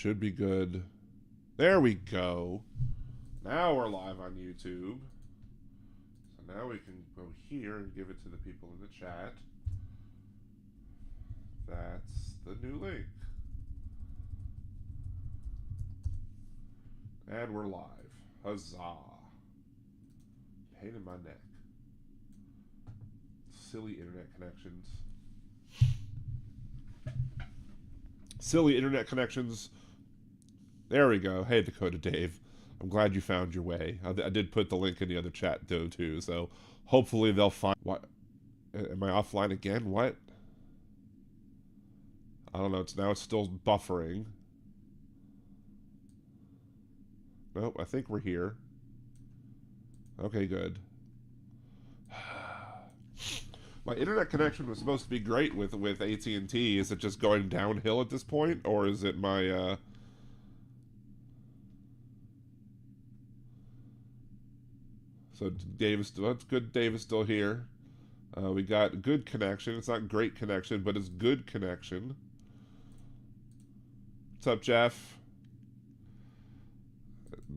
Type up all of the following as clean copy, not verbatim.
should be good. There we go. Now we're live on YouTube. So now we can go here and give it to the people in the chat. That's the new link. And we're live. Huzzah. Pain in my neck. Silly internet connections. Silly internet connections. There we go. Hey, Dakota Dave. I'm glad you found your way. I did put the link in the other chat, though, too. So hopefully they'll find... What? Am I offline again? What? I don't know. Now it's still buffering. Nope, I think we're here. Okay, good. My internet connection was supposed to be great with AT&T. Is it just going downhill at this point? Or is it my... So Dave is still... That's good. Dave is still here. We got good connection. It's not great connection, but it's good connection. What's up, Jeff?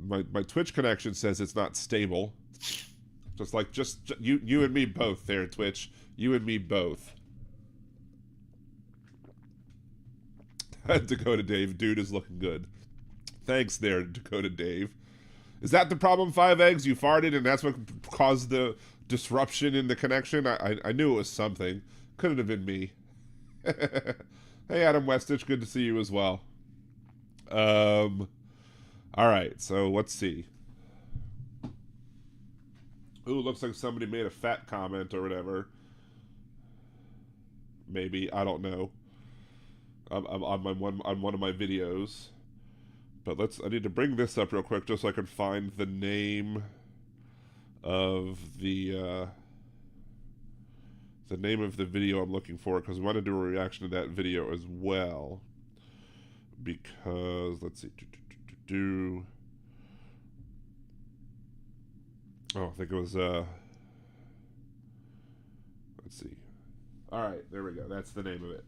My Twitch connection says it's not stable. Just you and me both there, Twitch. You and me both. Dakota Dave, dude is looking good. Thanks there, Dakota Dave. Is that the problem, 5 eggs? You farted and that's what caused the disruption in the connection? I knew it was something. Couldn't have been me. Hey, Adam Westich, good to see you as well. Alright, so let's see. Ooh, looks like somebody made a fat comment or whatever. Maybe, I don't know. On one of my videos. But I need to bring this up real quick just so I can find the name of the name of the video I'm looking for, because I want to do a reaction to that video as well. Because, let's see, oh, I think it was, let's see. Alright, there we go. That's the name of it.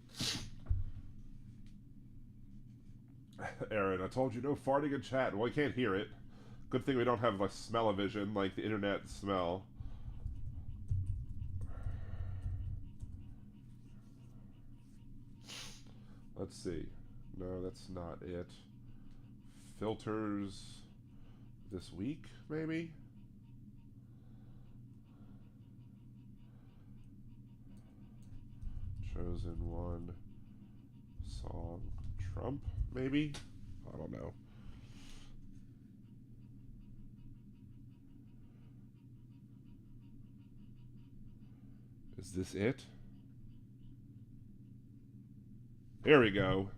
Aaron, I told you no farting in chat. Well, I can't hear it. Good thing we don't have a smell-o-vision like the internet smell. Let's see. No, that's not it. Filters this week, maybe? Chosen one. Song. Trump, maybe? I don't know. Is this it? There we go.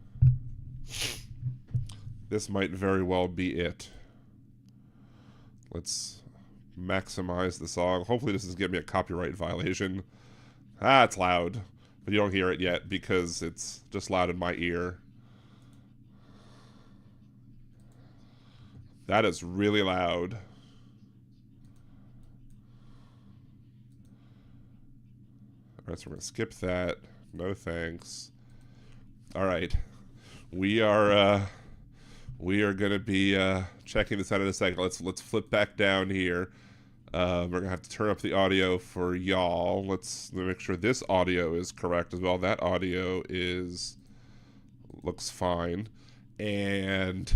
This might very well be it. Let's maximize the song. Hopefully this doesn't give me a copyright violation. Ah, it's loud. But you don't hear it yet because it's just loud in my ear. That is really loud. Alright, so we're going to skip that. No thanks. Alright. We are going to be checking this out in a second. Let's flip back down here. We're going to have to turn up the audio for y'all. Let's make sure this audio is correct as well. That audio looks fine. And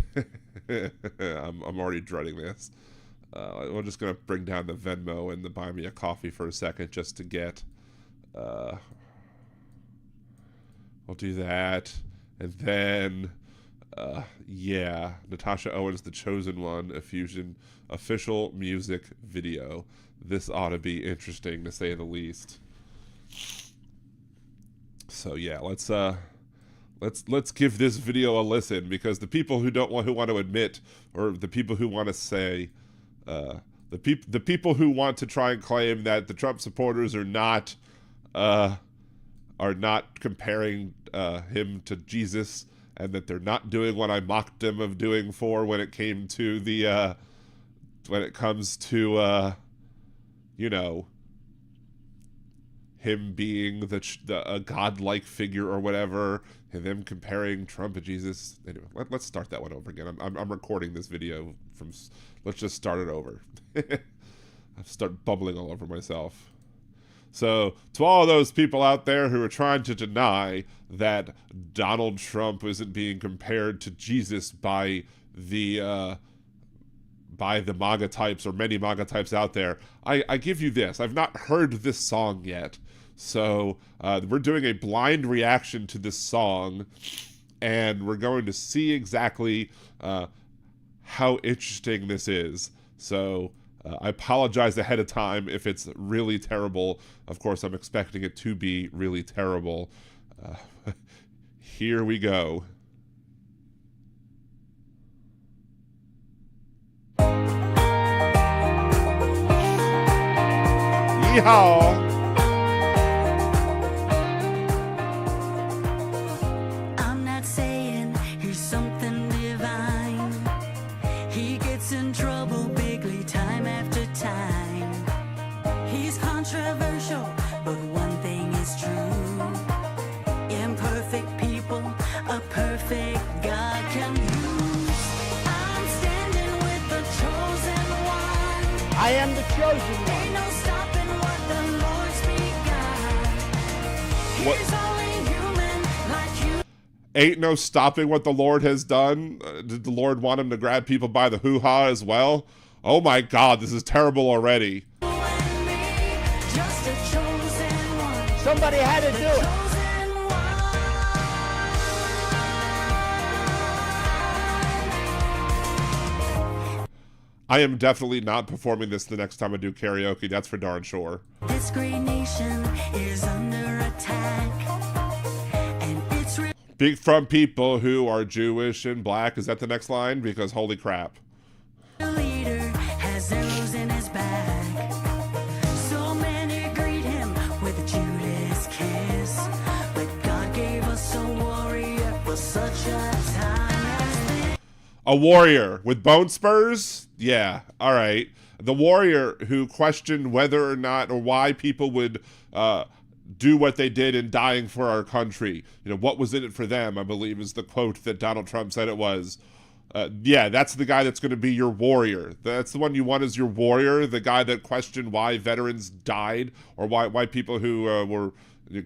I'm already dreading this. We're just going to bring down the Venmo and the Buy Me a Coffee for a second just to get... we'll do that. And then... yeah, Natasha Owens, The Chosen One, a Fusion official music video. This ought to be interesting, to say the least. So yeah, let's give this video a listen, because the people who want to admit, or the people who want to say, the people who want to try and claim that the Trump supporters are not comparing him to Jesus, and that they're not doing what I mocked them of doing for when it came to the, you know, him being a godlike figure or whatever, and them comparing Trump and Jesus. Anyway, let's start that one over again. I'm recording this video from. Let's just start it over. I start bubbling all over myself. So, to all those people out there who are trying to deny that Donald Trump isn't being compared to Jesus by the MAGA types, or many MAGA types out there, I give you this. I've not heard this song yet. So, we're doing a blind reaction to this song, and we're going to see exactly how interesting this is. So, I apologize ahead of time if it's really terrible. Of course, I'm expecting it to be really terrible. Here we go. Yeehaw! I'm not saying he's something divine. He gets in trouble bigly time after time. He's controversial, but one thing is true. Imperfect people, a perfect God can use. I'm standing with the chosen one. I am the chosen one. Ain't no stopping what the Lord's begun. What? He's only human like you. Ain't no stopping what the Lord has done. Did the Lord want him to grab people by the hoo-ha as well? Oh my God, this is terrible already. Somebody had to do it. I am definitely not performing this the next time I do karaoke. That's for darn sure. This great nation is under attack, and it's Big from people who are Jewish and black. Is that the next line? Because holy crap. the leader has arrows in his back. So many greet him with a Judas kiss, but God gave us a warrior for such a time as this. A warrior with bone spurs? Yeah, all right. The warrior who questioned whether or not or why people would do what they did in dying for our country. You know, what was in it for them, I believe is the quote that Donald Trump said it was. Yeah, that's the guy that's going to be your warrior. That's the one you want as your warrior, the guy that questioned why veterans died, or why people who were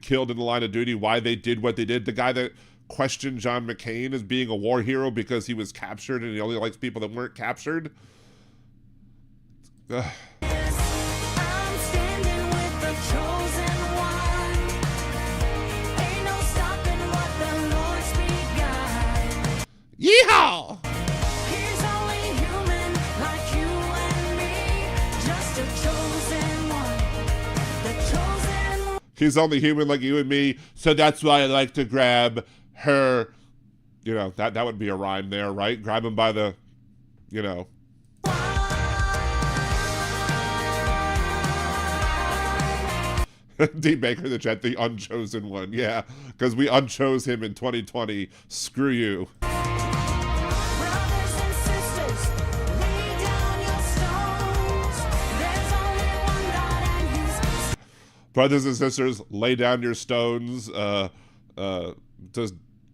killed in the line of duty, why they did what they did. The guy that questioned John McCain as being a war hero because he was captured and he only likes people that weren't captured. Ugh. I'm standing with the chosen one. Ain't no stopping what the Lord's begun. Yeehaw! He's only human like you and me, just a chosen one. The chosen one. He's only human like you and me, so that's why I like to grab her. You know, that would be a rhyme there, right? Grab him by the, you know. D. Baker in the chat, the unchosen one. Yeah, because we unchose him in 2020. Screw you. Brothers and sisters, lay down your stones. There's only one God and He's Brothers and sisters, lay down your stones. Does,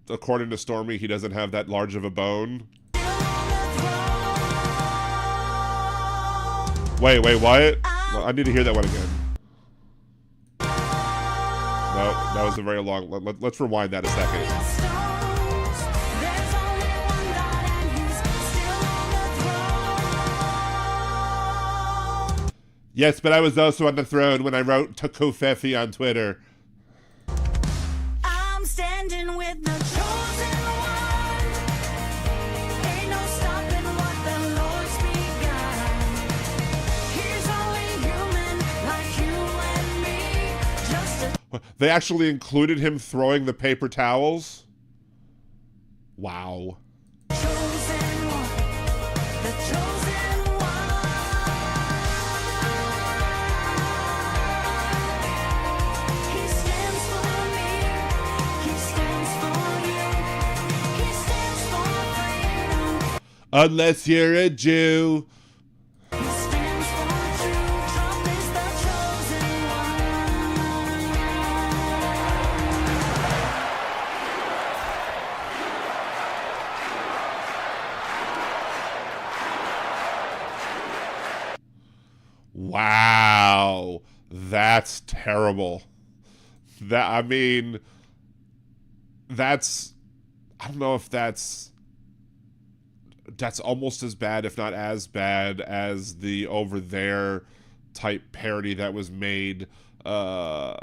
according to Stormy, he doesn't have that large of a bone. still on the throne. Wait, what? Well, I need to hear that one again. No, that was a very long. Let's rewind that a second. Stones. There's only one God and He's still on the throne. Yes, but I was also on the throne when I wrote to Kofefi on Twitter. I'm standing with the chosen one. Ain't no stopping what the Lord's begun. He's only human like you and me, just a They actually included him throwing the paper towels. Wow. chosen one. The chosen one. He stands for me. He stands for you. He stands for freedom. Unless you're a Jew. He stands for truth. Trump is the chosen one. Wow. That's terrible. I mean, that's, I don't know if that's almost as bad, if not as bad, as the Over There type parody that was made for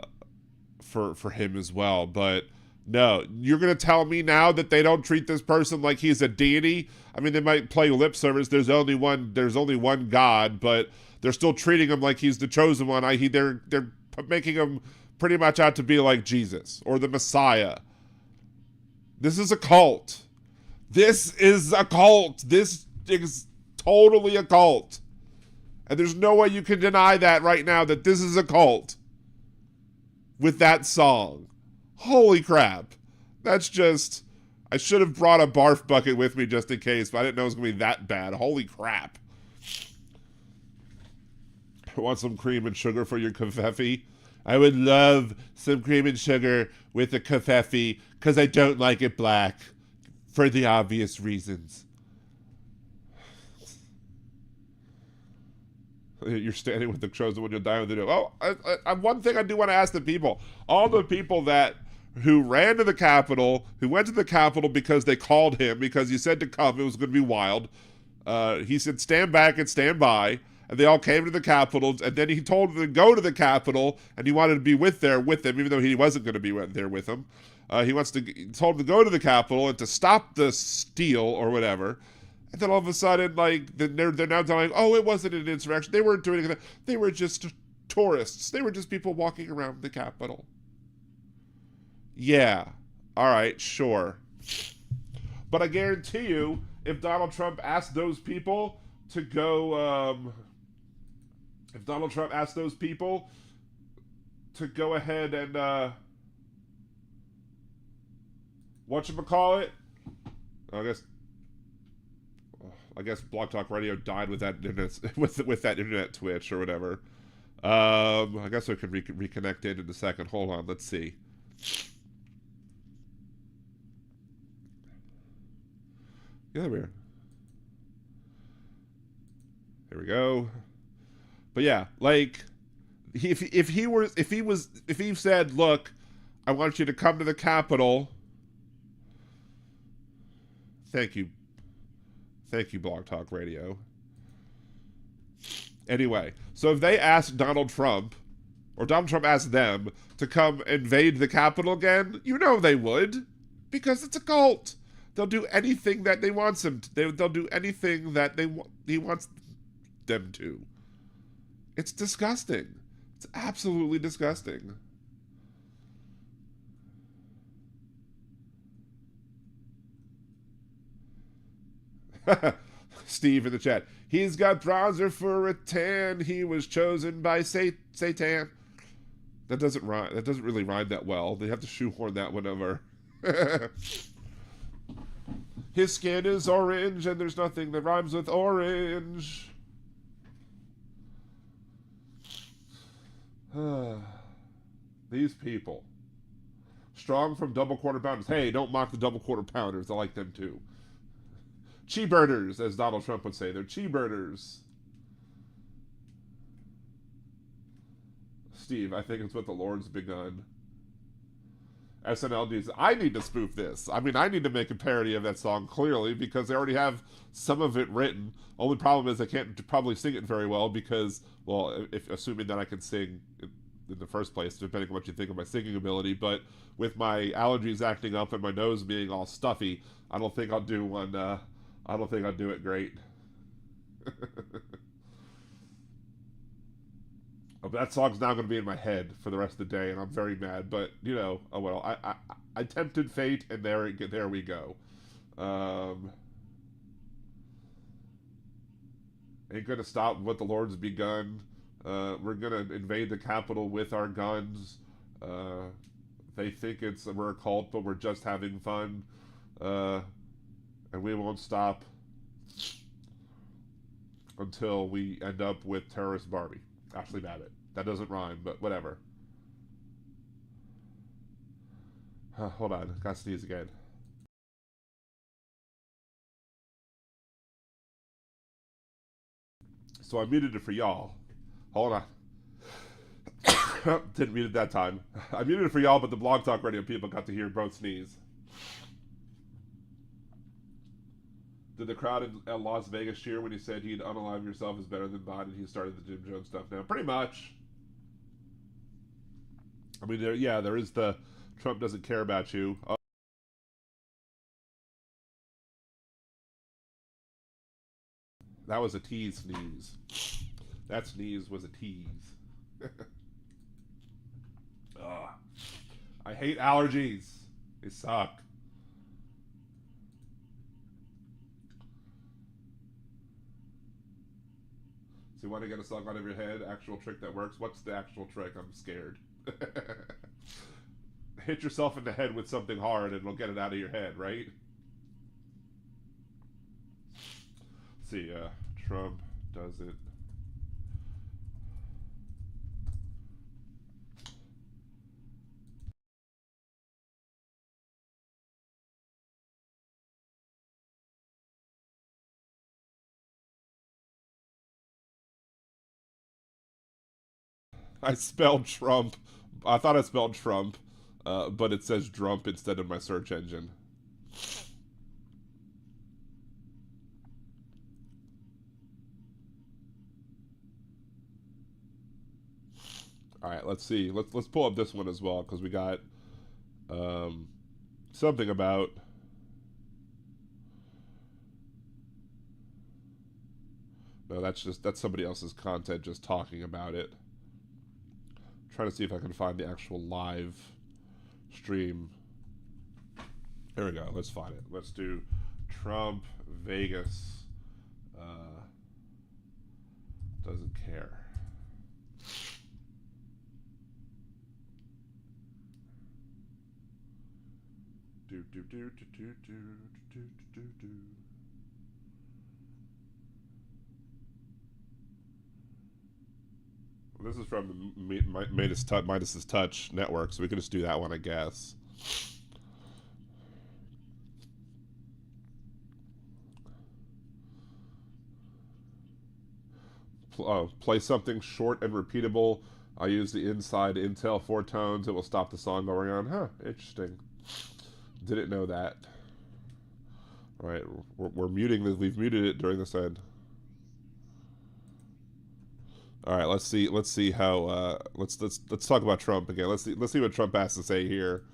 him as well. But no, you're gonna tell me now that they don't treat this person like he's a deity? I mean, they might play lip service. There's only one God, but they're still treating him like he's the chosen one. They're making him pretty much out to be like Jesus or the Messiah. This is a cult. This is a cult. This is totally a cult. And there's no way you can deny that right now, that this is a cult with that song. Holy crap. That's just, I should have brought a barf bucket with me just in case, but I didn't know it was going to be that bad. Holy crap. Want some cream and sugar for your kefefe? I would love some cream and sugar with a kefefe, because I don't like it black, for the obvious reasons. You're standing with the chosen one, you'll die with the new. Oh, one thing I do want to ask the people. All the people who ran to the Capitol, who went to the Capitol because they called him, because he said to come, it was going to be wild. He said, stand back and stand by. And they all came to the Capitol, and then he told them to go to the Capitol, and he wanted to be with them, even though he wasn't going to be there with them. He told them to go to the Capitol and to stop the steal or whatever. And then all of a sudden, like, they're now telling, oh, it wasn't an insurrection. They weren't doing anything. They were just tourists. They were just people walking around the Capitol. Yeah. All right, sure. But I guarantee you, if Donald Trump asked those people to go, if Donald Trump asked those people to go ahead and, whatchamacallit? I guess Blog Talk Radio died with that internet, with that internet twitch or whatever. I guess we can reconnect in a second. Hold on, let's see. Yeah, we are. Here we go. But yeah, like, if he said, look, I want you to come to the Capitol. Thank you, Blog Talk Radio. Anyway, so if they asked Donald Trump, or Donald Trump asked them to come invade the Capitol again, you know they would, because it's a cult. They'll do anything that they want them to. They'll do anything that he wants them to. It's disgusting. It's absolutely disgusting. Steve in the chat. He's got bronzer for a tan. He was chosen by Satan. That doesn't rhyme. That doesn't really rhyme that well. They have to shoehorn that one over. His skin is orange, and there's nothing that rhymes with orange. These people. Strong from double quarter pounders. Hey, don't mock the double quarter pounders. I like them too. Cheeseburgers, as Donald Trump would say. They're cheeseburgers. Steve, I think it's what the Lord's begun. SNL needs... I need to spoof this. I mean, I need to make a parody of that song, clearly, because they already have some of it written. Only problem is I can't probably sing it very well because, well, assuming that I can sing in the first place, depending on what you think of my singing ability, but with my allergies acting up and my nose being all stuffy, I don't think I'll do one... I don't think I'll do it great. Oh, that song's now going to be in my head for the rest of the day, and I'm very mad. But you know, oh well. I tempted fate, and there we go. Ain't gonna stop what the Lord's begun. We're gonna invade the Capitol with our guns. They think we're a cult, but we're just having fun. And we won't stop until we end up with terrorist Barbie. Ashley Babbitt. That doesn't rhyme, but whatever. Hold on. Gotta sneeze again. So I muted it for y'all. Hold on. Didn't mute it that time. I muted it for y'all, but the Blog Talk Radio people got to hear both sneeze. Did the crowd at Las Vegas cheer when he said he'd unalive yourself is better than Biden? He started the Jim Jones stuff now. Pretty much. I mean, there is the Trump doesn't care about you. That was a tease sneeze. That sneeze was a tease. I hate allergies. They suck. So you want to get a song out of your head? Actual trick that works? What's the actual trick? I'm scared. Hit yourself in the head with something hard and it'll get it out of your head, right? Let's see, Trump doesn't... I spelled Trump. I thought I spelled Trump, but it says Drump instead of my search engine. All right, let's see. Let's pull up this one as well because we got something about. No, that's somebody else's content just talking about it. Trying to see if I can find the actual live stream. Here we go. Let's find it. Let's do Trump Vegas doesn't care. Do do do do do do do do do. This is from the Midas's Touch network, so we can just do that one, I guess. Play something short and repeatable. I use the Inside Intel 4 tones. It will stop the song going on. Huh, interesting. Didn't know that. All right, we're muting this. We've muted it during this end. All right, let's see how let's talk about Trump again. Let's see what Trump has to say here.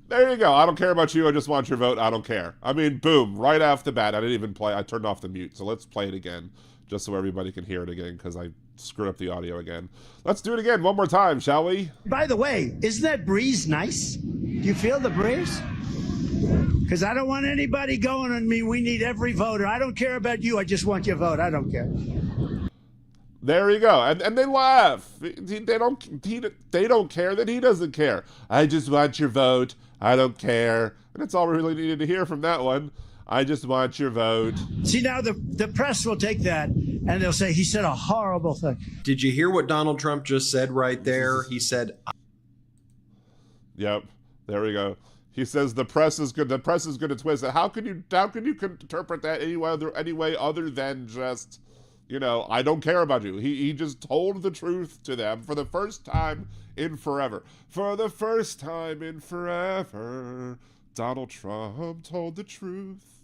There you go. I don't care about you. I just want your vote. I don't care. I mean, boom, right off the bat. I didn't even play. I turned off the mute. So let's play it again just so everybody can hear it again because I screwed up the audio again. Let's do it again one more time, shall we? By the way, isn't that breeze nice? Do you feel the breeze? Because I don't want anybody going on me. We need every voter. I don't care about you. I just want your vote. I don't care. There you go. And they laugh. They don't care that he doesn't care. I just want your vote. I don't care. And that's all we really needed to hear from that one. I just want your vote. See, now the press will take that and they'll say he said a horrible thing. Did you hear what Donald Trump just said right there? He said, "Yep, there we go." He says the press is good. The press is going to twist it. How can you interpret that any way other than just, I don't care about you. He just told the truth to them for the first time in forever. For the first time in forever, Donald Trump told the truth.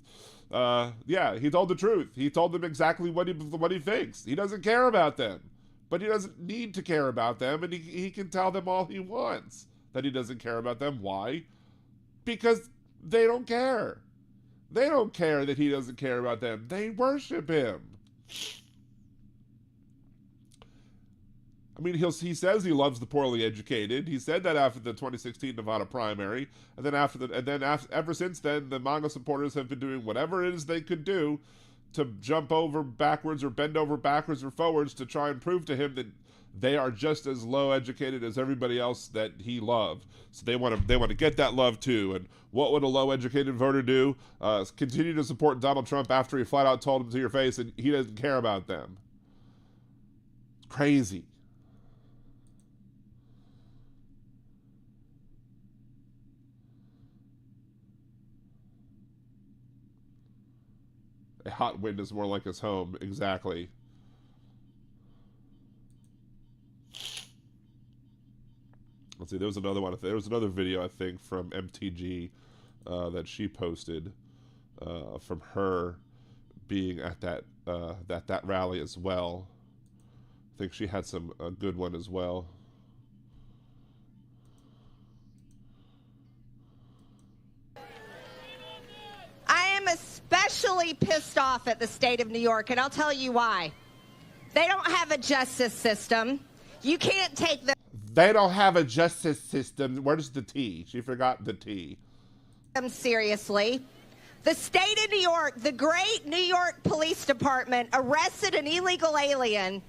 Yeah, he told the truth. He told them exactly what he thinks. He doesn't care about them, but he doesn't need to care about them, and he can tell them all he wants that he doesn't care about them. Why? Because they don't care. They don't care that he doesn't care about them. They worship him. I mean, he says he loves the poorly educated. He said that after the 2016 Nevada primary, and then ever since then, the MAGA supporters have been doing whatever it is they could do to jump over backwards or bend over backwards or forwards to try and prove to him that they are just as low educated as everybody else that he loved. So they want to get that love too. And what would a low educated voter do? Continue to support Donald Trump after he flat out told them to your face and he doesn't care about them. Crazy. hot wind is more like his home. Exactly. Let's see. There was another one. There was another video, I think, from MTG that she posted from her being at that rally as well. I think she had a good one as well. I am especially pissed off at the state of New York, and I'll tell you why. They don't have a justice system. You can't take the They don't have a justice system. Where's the T? She forgot the T. them seriously. The state of New York, the great New York Police Department, arrested an illegal alien.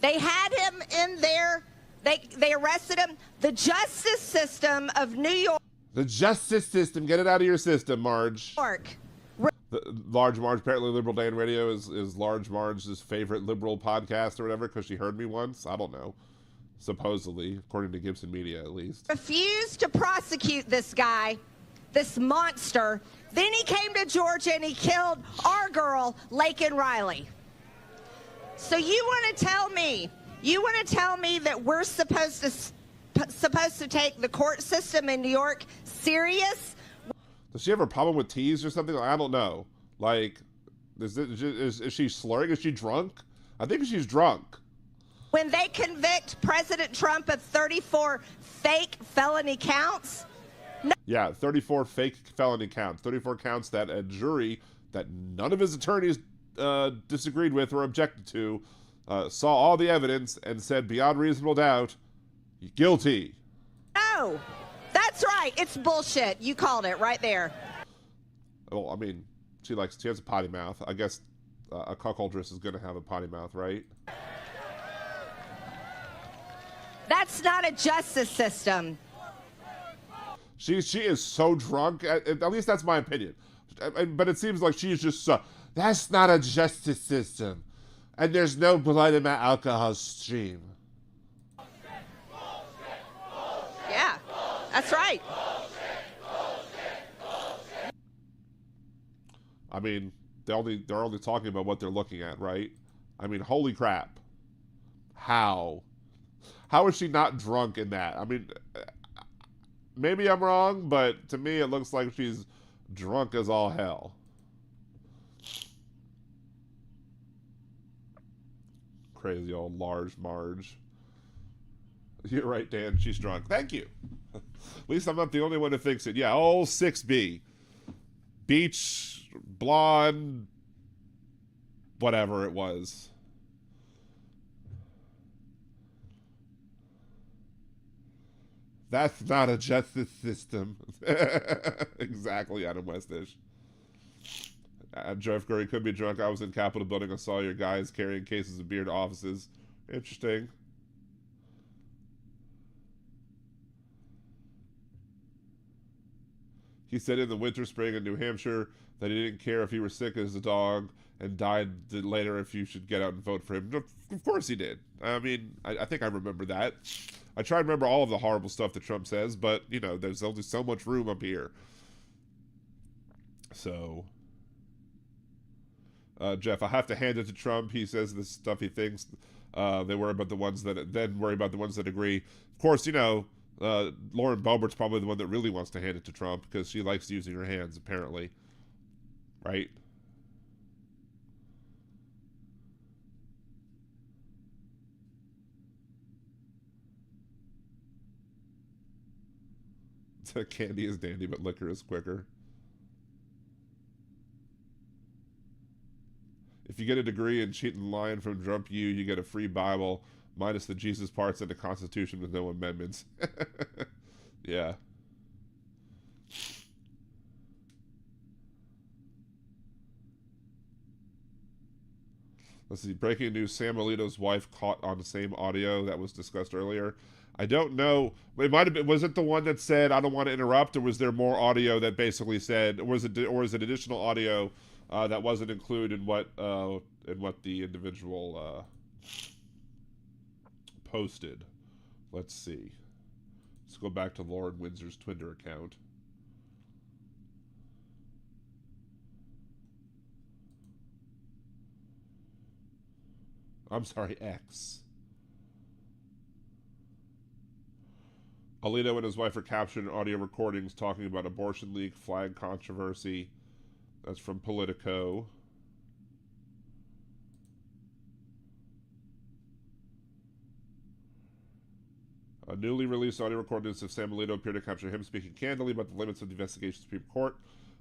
They had him in there. They arrested him. The justice system of New York. The justice system. Get it out of your system, Marge. Large Marge, apparently Liberal Dan Radio is Large Marge's favorite liberal podcast or whatever because she heard me once. I don't know. Supposedly, according to Gibson Media, at least. Refused to prosecute this guy, this monster. Then he came to Georgia and he killed our girl, Laken Riley. So you want to tell me that we're supposed to take the court system in New York serious? Does she have a problem with teas or something? I don't know. Like, is she slurring? Is she drunk? I think she's drunk. When they convict President Trump of 34 fake felony counts? No. Yeah, 34 fake felony counts. 34 counts that a jury that none of his attorneys disagreed with or objected to saw all the evidence and said beyond reasonable doubt, guilty. No, that's right. It's bullshit. You called it right there. Well, I mean, she has a potty mouth. I guess a cuckoldress is going to have a potty mouth, right? That's not a justice system. She is so drunk. At least that's my opinion. But it seems like she's just that's not a justice system. And there's no blood in my alcohol stream. Yeah, that's right. I mean, they're only talking about what they're looking at, right? I mean, holy crap. How is she not drunk in that? I mean, maybe I'm wrong, but to me it looks like she's drunk as all hell. Crazy old Large Marge. You're right, Dan. She's drunk. Thank you. At least I'm not the only one who thinks it. Yeah, old 6B. Beach, blonde, whatever it was. That's not a justice system. Exactly, Adam Westish. Jeff Curry could be drunk. I was in Capitol building. I saw your guys carrying cases of beer to offices. Interesting. He said in the winter, spring in New Hampshire that he didn't care if he were sick as a dog and died later if you should get out and vote for him. Of course he did. I mean, I think I remember that. I try to remember all of the horrible stuff that Trump says, but, you know, there's only so much room up here. So, Jeff, I have to hand it to Trump. He says this stuff he thinks. They worry about the ones that then worry about the ones that agree. Of course, you know, Lauren Boebert's probably the one that really wants to hand it to Trump because she likes using her hands, apparently. Right? Candy is dandy, but liquor is quicker. If you get a degree in cheating and lying from Trump you get a free Bible, minus the Jesus parts and the Constitution with no amendments. Yeah. Let's see. Breaking news: Sam Alito's wife caught on the same audio that was discussed earlier. I don't know. It might have been. Was it the one that said "I don't want to interrupt," or was there more audio that basically said, or is it additional audio that wasn't included in what the individual posted? Let's see. Let's go back to Lauren Windsor's Twitter account. I'm sorry, X. Alito and his wife are captured in audio recordings talking about abortion leak, flag controversy. That's from Politico. A newly released audio recordings of Sam Alito appear to capture him speaking candidly about the limits of the investigation of the Supreme Court.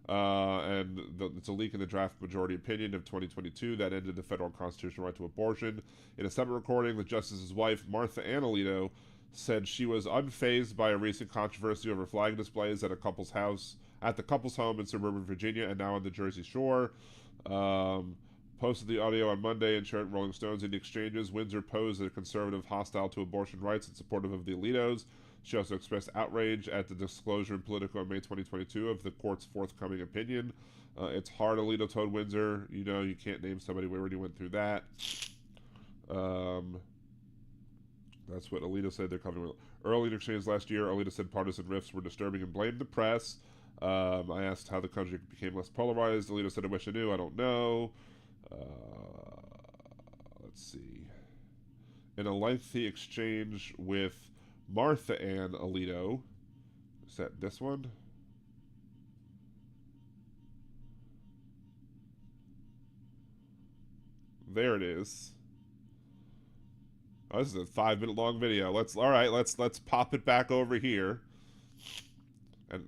It's a leak in the draft majority opinion of 2022 that ended the federal constitutional right to abortion. In a separate recording, the justice's wife, Martha Ann Alito, said she was unfazed by a recent controversy over flag displays at the couple's home in suburban Virginia and now on the Jersey Shore. Posted the audio on Monday and shared Rolling Stones in the exchanges. Windsor posed as a conservative hostile to abortion rights and supportive of the Alitos. She also expressed outrage at the disclosure in Politico in May 2022 of the court's forthcoming opinion. It's hard, Alito told Windsor. You know, you can't name somebody. We already went through that. That's what Alito said they're coming with. Early in exchange last year, Alito said partisan rifts were disturbing and blamed the press. I asked how the country became less polarized. Alito said, I wish I knew. I don't know. Let's see. In a lengthy exchange with Martha Ann Alito, is that this one? There it is. Oh, this is a 5-minute long video. Let's pop it back over here. And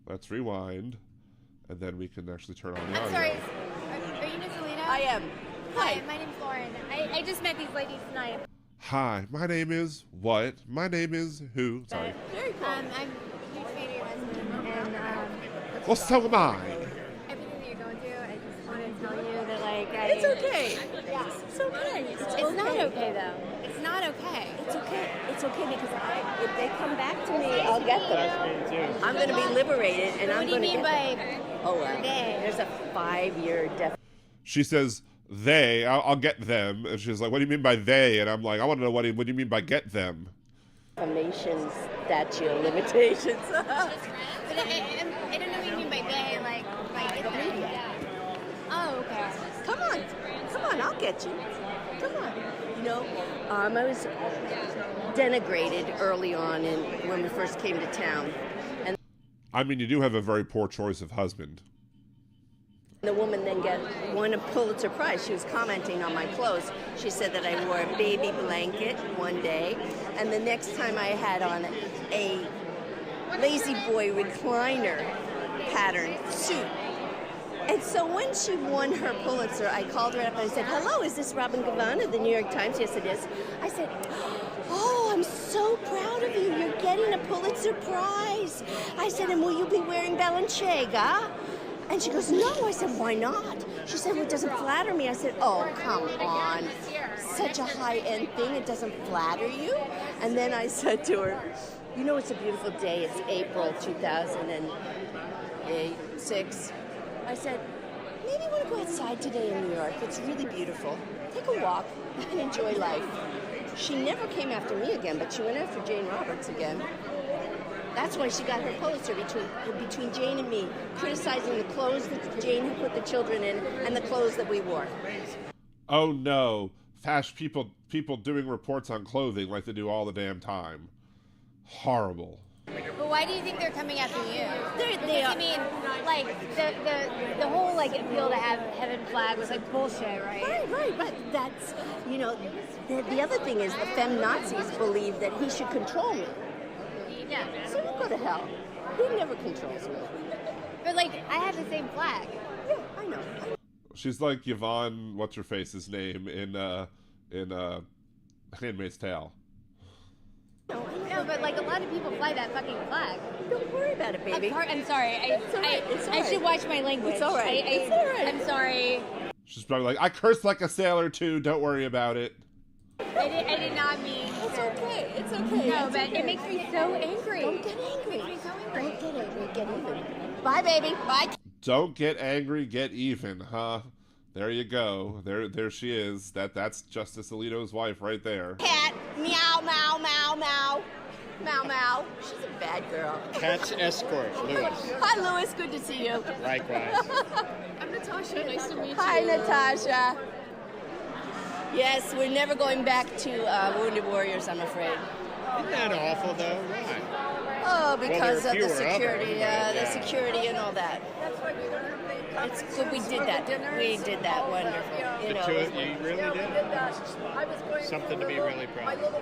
let's rewind, and then we can actually turn on the audio. Sorry, are you Miss Alito? I am. Hi, my name's Lauren. I just met these ladies tonight. Hi, my name is what? My name is who? Sorry. Very cool. I'm a huge fan of your husband, and Well, so am I. everything that you're going through, I just want to tell you that, like, It's okay. Yeah. It's okay. It's not okay, though. It's not okay. It's okay. It's okay because if they come back to me, I'll get them. I'm going to be liberated, and What I'm do you going to mean get by them. Oh, well. they? There's a 5-year She says, I'll get them. And she's like, what do you mean by they? And I'm like, I want to know what do you mean by get them? defamation statute of limitations. But I don't know what you mean by they, like The media. yeah. Oh, okay. Come on, I'll get you. Come on. You know, I was denigrated early on when we first came to town. And I mean, you do have a very poor choice of husband. the woman then won a Pulitzer Prize. She was commenting on my clothes. She said that I wore a baby blanket one day, and the next time I had on a lazy boy recliner pattern suit. And so when she won her Pulitzer, I called her up and I said, hello, is this Robin Gavin of the New York Times? Yes, it is. I said, oh, I'm so proud of you. You're getting a Pulitzer Prize. I said, and will you be wearing Balenciaga? And she goes, no. I said, why not? She said, well, it doesn't flatter me. I said, oh, come on. Such a high-end thing, it doesn't flatter you? And then I said to her, you know, it's a beautiful day. It's April 2006. I said, maybe you want to go outside today in New York. It's really beautiful. Take a walk and enjoy life. She never came after me again, but she went after Jane Roberts again. That's why she got her Pulitzer between Jane and me, criticizing the clothes that Jane had put the children in and the clothes that we wore. Oh no, people doing reports on clothing like they do all the damn time. Horrible. But why do you think they're coming after you? They are. I mean, like the whole like appeal to have heaven flag was like bullshit, right? Right. But that's, you know, the other thing is the fem-Nazis believe that he should control me. Yeah. So you go to hell. He never controls me. But like, I have the same flag. Yeah, I know. She's like Yvonne, what's her face's name in Handmaid's Tale. No, but like a lot of people fly that fucking flag. don't worry about it, baby. I'm sorry. It's all right. It's all I right. should watch my language. It's all right. It's all right. I'm sorry. She's probably like, I curse like a sailor too, don't worry about it. I did not mean. It's okay. It's okay. No, It's but okay. it makes me so angry. Don't get angry. It makes me so angry. Don't get angry. Get even. Bye, baby. Bye. Don't get angry, get even, huh? There you go. There she is. That's Justice Alito's wife right there. Cat. Meow, meow, meow, meow. Mau Mau. She's a bad girl. Cat's escort, Lewis. Hi, Louis. Good to see you. Likewise. I'm Natasha. Nice to meet you. Hi, Natasha. Yes, we're never going back to Wounded Warriors, I'm afraid. Isn't that awful, though? Why? Oh, because there are of the fewer of them, security, but yeah. the security and all that. It's good we did that. We did that wonderful. You The know, two it was of you really did? Something to be really proud of.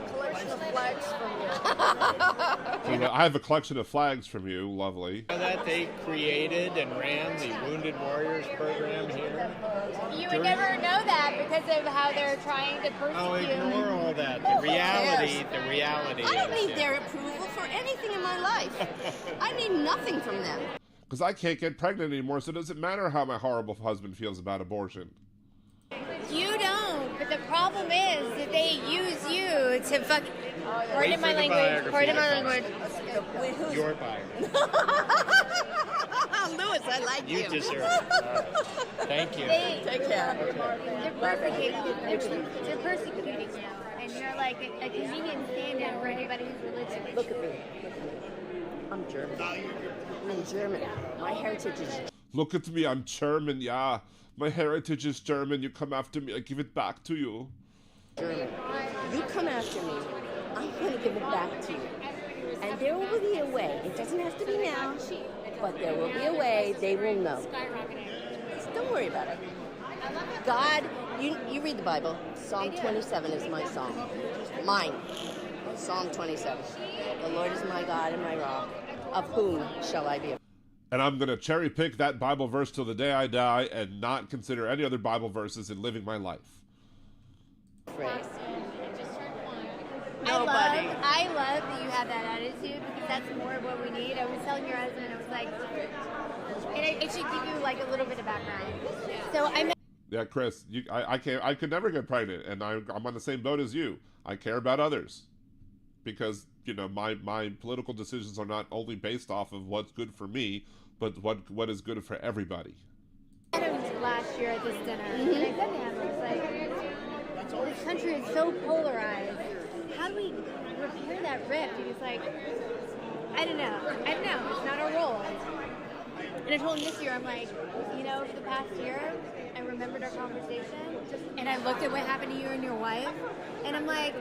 So I have a collection of flags from you. Lovely. Know that they created and ran the Wounded Warriors program here? You would never know that because of how they're trying to persecute. Oh, ignore all that. The reality I don't is, need their approval for anything in my life. I need nothing from them. Because I can't get pregnant anymore, so it doesn't matter how my horrible husband feels about abortion. You don't, but the problem is that they use you to fuck. Pardon my language. Pardon my language. your buyer. Louis, I like you. You deserve it. All right. Thank you. Take care. They're persecuting you, and you're like a convenient stand-in for anybody who's religious. Look at me. I'm German. I'm German. My heritage is Look at me, I'm German, yeah. My heritage is German. You come after me, I give it back to you. German. You come after me, I'm going to give it back to you. And there will be a way. It doesn't have to be now, but there will be a way. They will know. Just don't worry about it. God, you read the Bible. Psalm 27 is my song. Mine. Psalm 27. The Lord is my God and my rock. Of whom shall I be afraid? And I'm going to cherry pick that Bible verse till the day I die and not consider any other Bible verses in living my life. Nobody. I love that you have that attitude because that's more of what we need. I was telling your husband, I was like, and it should give you like a little bit of background. So I. Yeah, Chris, I could never get pregnant, and I'm on the same boat as you. I care about others. Because, you know, my political decisions are not only based off of what's good for me, but what is good for everybody. I met him last year at this dinner, and I said to him, I was like, this country is so polarized. How do we repair that rift? He was like, I don't know. It's not our role. And I told him this year, I'm like, you know, for the past year, I remembered our conversation, and I looked at what happened to you and your wife, and I'm like,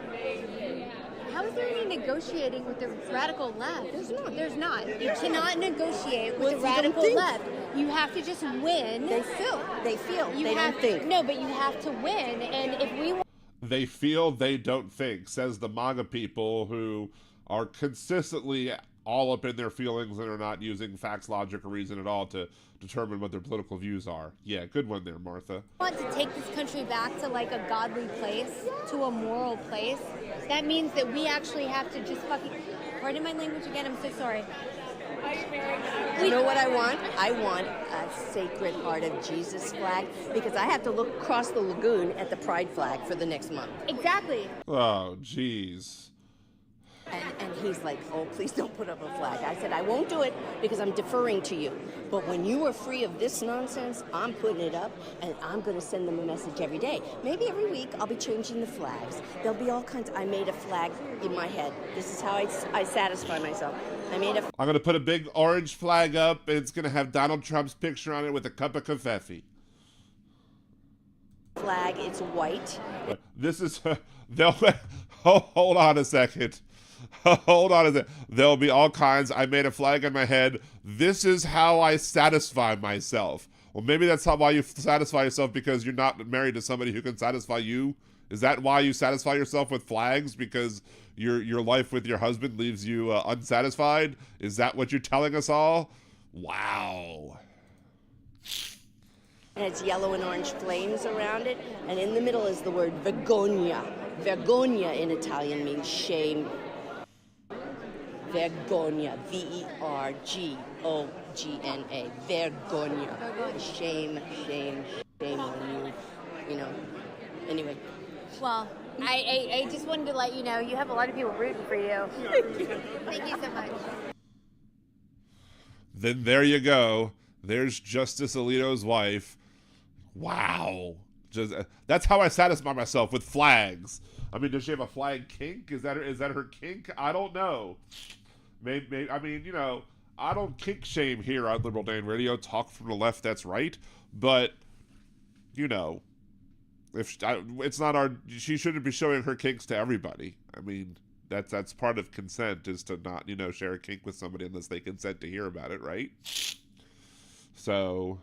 how is there any negotiating with the radical left? There's not. You cannot negotiate with the radical left. You have to just win. They feel. They don't think. No, but you have to win. And if we They feel, they don't think, says the MAGA people who are consistently all up in their feelings and are not using facts, logic, or reason at all to determine what their political views are. Yeah, good one there, Martha. want to take this country back to like a godly place, to a moral place, that means that we actually have to just fucking, pardon my language again, I'm so sorry. You know what I want? I want a Sacred Heart of Jesus flag because I have to look across the lagoon at the Pride flag for the next month. Exactly. Oh, jeez. And he's like, oh, please don't put up a flag. I said, I won't do it because I'm deferring to you. But when you are free of this nonsense, I'm putting it up, and I'm going to send them a message every day. Maybe every week I'll be changing the flags. There'll be all kinds. I made a flag in my head. This is how I satisfy myself. I'm going to put a big orange flag up, and it's going to have Donald Trump's picture on it with a cup of confetti. Flag, it's white. This is... hold on a second. Hold on a second. There'll be all kinds. I made a flag in my head. This is how I satisfy myself. Well, maybe that's why you satisfy yourself, because you're not married to somebody who can satisfy you. Is that why you satisfy yourself with flags? Because your life with your husband leaves you unsatisfied? Is that what you're telling us all? Wow. And it's yellow and orange flames around it. And in the middle is the word vergogna. Vergogna in Italian means shame. Vergogna. V-E-R-G-O-G-N-A. Vergogna. Shame on you. You know. Anyway. Well, I just wanted to let you know you have a lot of people rooting for you. Thank you so much. Then there you go. There's Justice Alito's wife. Wow. Just that's how I satisfy myself with flags. I mean, does she have a flag kink? Is that her kink? I don't know. Maybe I mean, you know, I don't kink shame here on Liberal Dan Radio. Talk from the left, that's right. But you know, if it's not our, she shouldn't be showing her kinks to everybody. I mean, that's part of consent, is to not, you know, share a kink with somebody unless they consent to hear about it, right? So,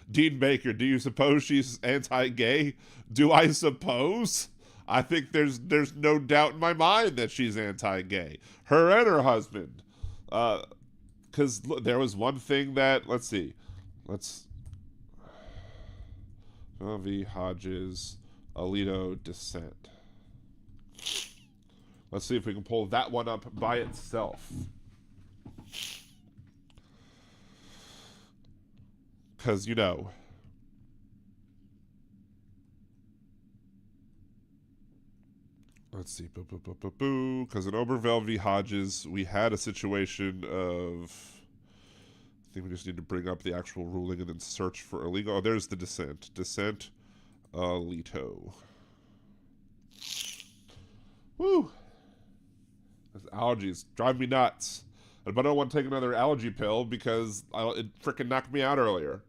Dean Baker, do you suppose she's anti-gay? Do I suppose? I think there's no doubt in my mind that she's anti-gay. Her and her husband. Because there was one thing that, let's see. V. Hodges, Alito dissent. Let's see if we can pull that one up by itself. Because, you know, let's see, because in Oberville v. Hodges, we had a situation of, I think we just need to bring up the actual ruling and then search for illegal. Oh, there's the dissent. Dissent, Alito. Woo! Those allergies drive me nuts. But I don't want to take another allergy pill because it freaking knocked me out earlier.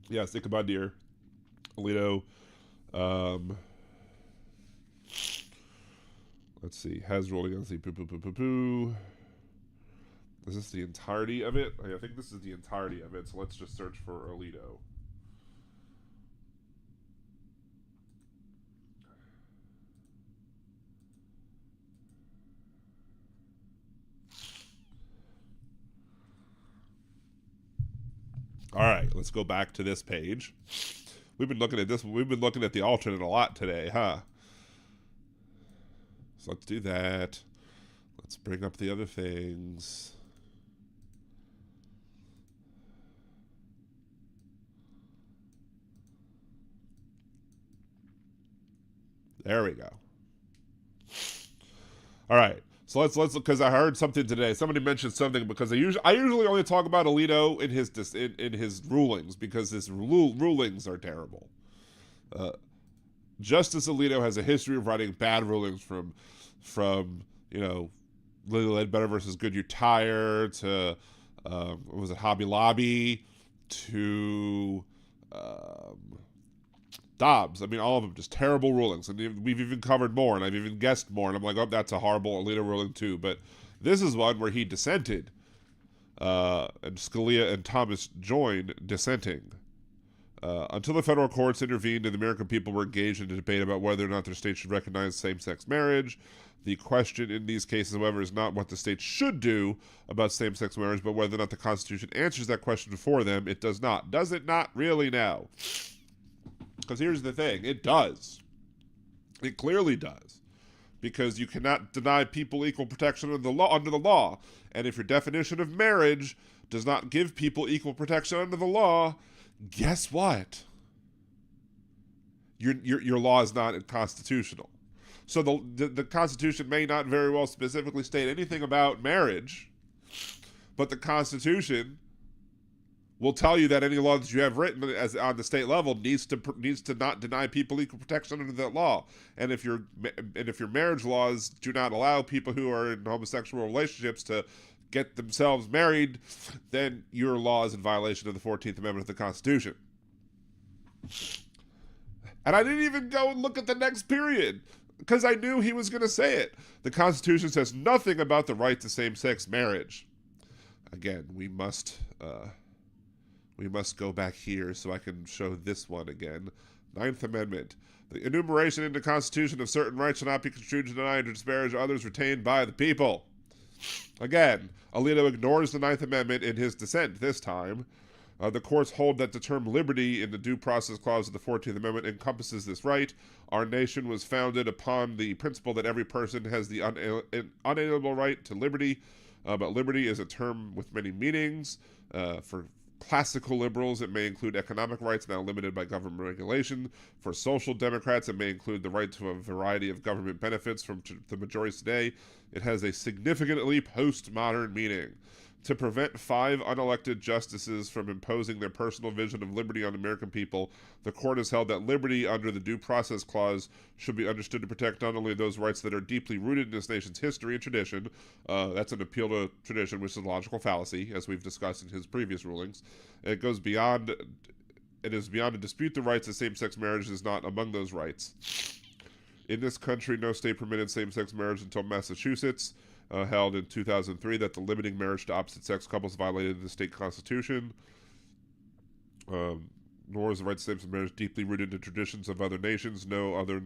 Yes, Ichabod Deer. Alito. Let's see. Has ruled against the poo. Is this the entirety of it? I think this is the entirety of it, so let's just search for Alito. All right, let's go back to this page. We've been looking at this. We've been looking at the alternate a lot today, huh? So let's do that. Let's bring up the other things. There we go. All right. So let's because I heard something today. Somebody mentioned something because I usually only talk about Alito in his rulings because his rulings are terrible. Justice Alito has a history of writing bad rulings from you know, Lily Ledbetter versus Goodyear Tire to what was it, Hobby Lobby to Dobbs. I mean, all of them just terrible rulings. And we've even covered more, and I've even guessed more. And I'm like, oh, that's a horrible Alito ruling too. But this is one where he dissented. And Scalia and Thomas joined dissenting. Until the federal courts intervened and the American people were engaged in a debate about whether or not their state should recognize same-sex marriage. The question in these cases, however, is not what the state should do about same-sex marriage, but whether or not the Constitution answers that question for them. It does not. Does it not really now? Because here's the thing, it does. It clearly does. Because you cannot deny people equal protection under the law. And if your definition of marriage does not give people equal protection under the law, guess what? Your law is not constitutional. So the Constitution may not very well specifically state anything about marriage, but the Constitution will tell you that any law that you have written as on the state level needs to not deny people equal protection under that law. And if your marriage laws do not allow people who are in homosexual relationships to get themselves married, then your law is in violation of the 14th Amendment of the Constitution. And I didn't even go and look at the next period because I knew he was going to say it. The Constitution says nothing about the right to same-sex marriage. Again, we must go back here so I can show this one again. 9th Amendment. The enumeration in the Constitution of certain rights shall not be construed to deny or disparage others retained by the people. Again, Alito ignores the 9th Amendment in his dissent this time. The courts hold that the term liberty in the Due Process Clause of the 14th Amendment encompasses this right. Our nation was founded upon the principle that every person has the unalienable right to liberty, but liberty is a term with many meanings. For classical liberals, it may include economic rights now limited by government regulation. For social democrats, it may include the right to a variety of government benefits from the majorities today. It has a significantly postmodern meaning. To prevent 5 unelected justices from imposing their personal vision of liberty on the American people, the court has held that liberty under the Due Process Clause should be understood to protect not only those rights that are deeply rooted in this nation's history and tradition, that's an appeal to tradition, which is a logical fallacy, as we've discussed in his previous rulings. It goes beyond, it is beyond a dispute the rights of same-sex marriage is not among those rights. In this country, no state permitted same-sex marriage until Massachusetts, held in 2003, that the limiting marriage to opposite-sex couples violated the state constitution. Nor is the right to same-sex marriage deeply rooted in traditions of other nations. No other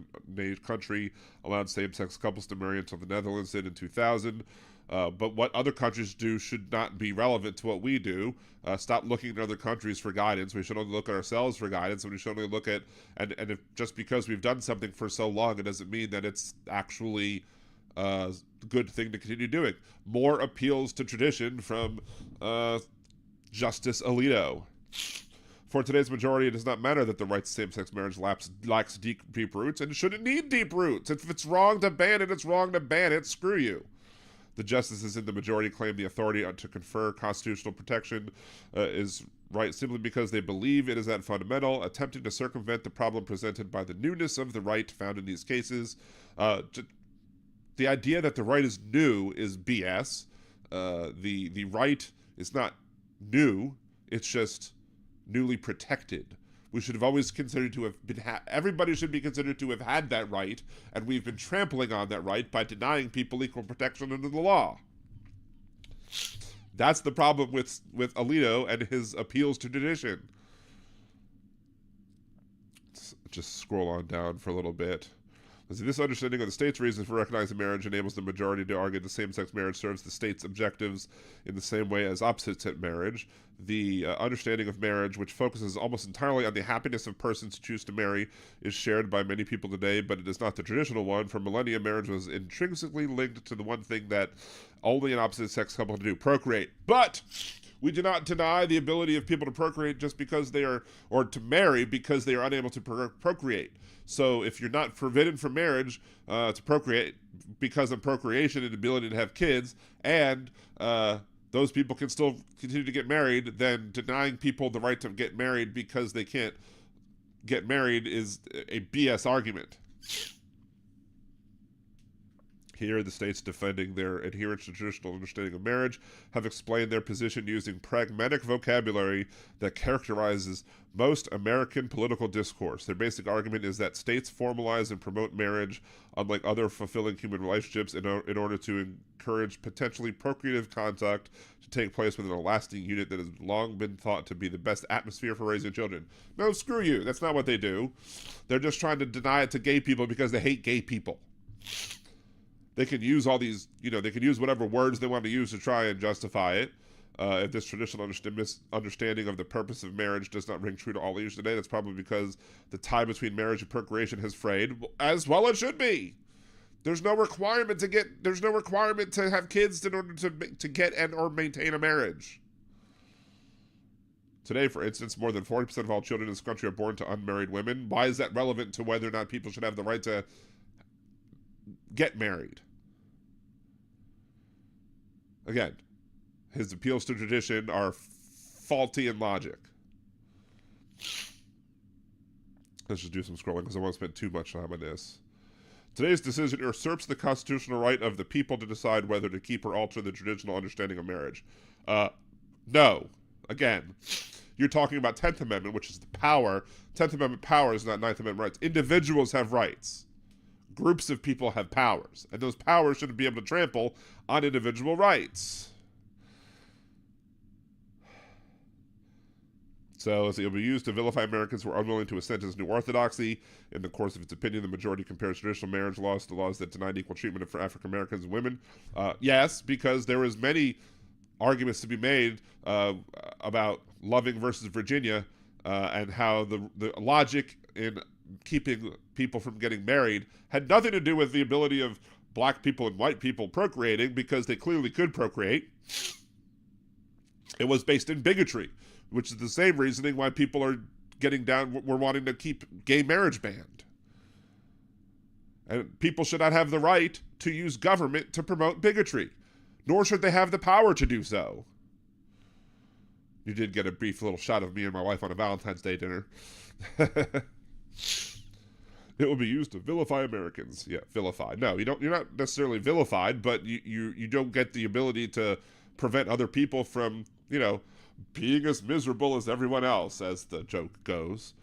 country allowed same-sex couples to marry until the Netherlands did in 2000. But what other countries do should not be relevant to what we do. Stop looking at other countries for guidance. We should only look at ourselves for guidance, and we should only look at, and if just because we've done something for so long, it doesn't mean that it's actually good thing to continue doing. More appeals to tradition from Justice Alito. For today's majority, it does not matter that the right to same-sex marriage lacks deep roots, and shouldn't need deep roots. If it's wrong to ban it, it's wrong to ban it. Screw you. The justices in the majority claim the authority to confer constitutional protection is right simply because they believe it is that fundamental, attempting to circumvent the problem presented by the newness of the right found in these cases. The idea that the right is new is BS. The right is not new. It's just newly protected. We should have always considered to have been, everybody should be considered to have had that right, and we've been trampling on that right by denying people equal protection under the law. That's the problem with Alito and his appeals to tradition. Let's just scroll on down for a little bit. This understanding of the state's reasons for recognizing marriage enables the majority to argue that same-sex marriage serves the state's objectives in the same way as opposite-sex marriage. The understanding of marriage, which focuses almost entirely on the happiness of persons who choose to marry, is shared by many people today, but it is not the traditional one. For millennia, marriage was intrinsically linked to the one thing that only an opposite-sex couple can do, procreate. But we do not deny the ability of people to procreate just because they are, or to marry because they are unable to procreate. So if you're not forbidden from marriage to procreate because of procreation and ability to have kids, and those people can still continue to get married, then denying people the right to get married because they can't get married is a BS argument. Here, the states defending their adherence to traditional understanding of marriage have explained their position using pragmatic vocabulary that characterizes most American political discourse. Their basic argument is that states formalize and promote marriage, unlike other fulfilling human relationships, in order to encourage potentially procreative contact to take place within a lasting unit that has long been thought to be the best atmosphere for raising children. No, screw you. That's not what they do. They're just trying to deny it to gay people because they hate gay people. They can use all these, they can use whatever words they want to use to try and justify it. If this traditional understanding of the purpose of marriage does not ring true to all leaders today, that's probably because the tie between marriage and procreation has frayed, as well it should be. There's no requirement to have kids in order to get and or maintain a marriage. Today, for instance, more than 40% of all children in this country are born to unmarried women. Why is that relevant to whether or not people should have the right to get married? Again, his appeals to tradition are faulty in logic. Let's just do some scrolling because I won't spend too much time on this. Today's decision usurps the constitutional right of the people to decide whether to keep or alter the traditional understanding of marriage. No. Again, you're talking about 10th Amendment, which is the power. 10th Amendment power is not 9th Amendment rights. Individuals have rights. Groups of people have powers, and those powers shouldn't be able to trample on individual rights. So, as it will be used to vilify Americans who are unwilling to assent to this new orthodoxy. In the course of its opinion, the majority compares traditional marriage laws to laws that denied equal treatment for African Americans and women. Yes, because there is many arguments to be made about Loving versus Virginia and how the logic in keeping people from getting married had nothing to do with the ability of black people and white people procreating, because they clearly could procreate. It was based in bigotry, which is the same reasoning why people are we're wanting to keep gay marriage banned. And people should not have the right to use government to promote bigotry, nor should they have the power to do so. You did get a brief little shot of me and my wife on a Valentine's Day dinner. It will be used to vilify Americans. Yeah, vilify. No, you're not necessarily vilified, but you don't get the ability to prevent other people from, being as miserable as everyone else, as the joke goes.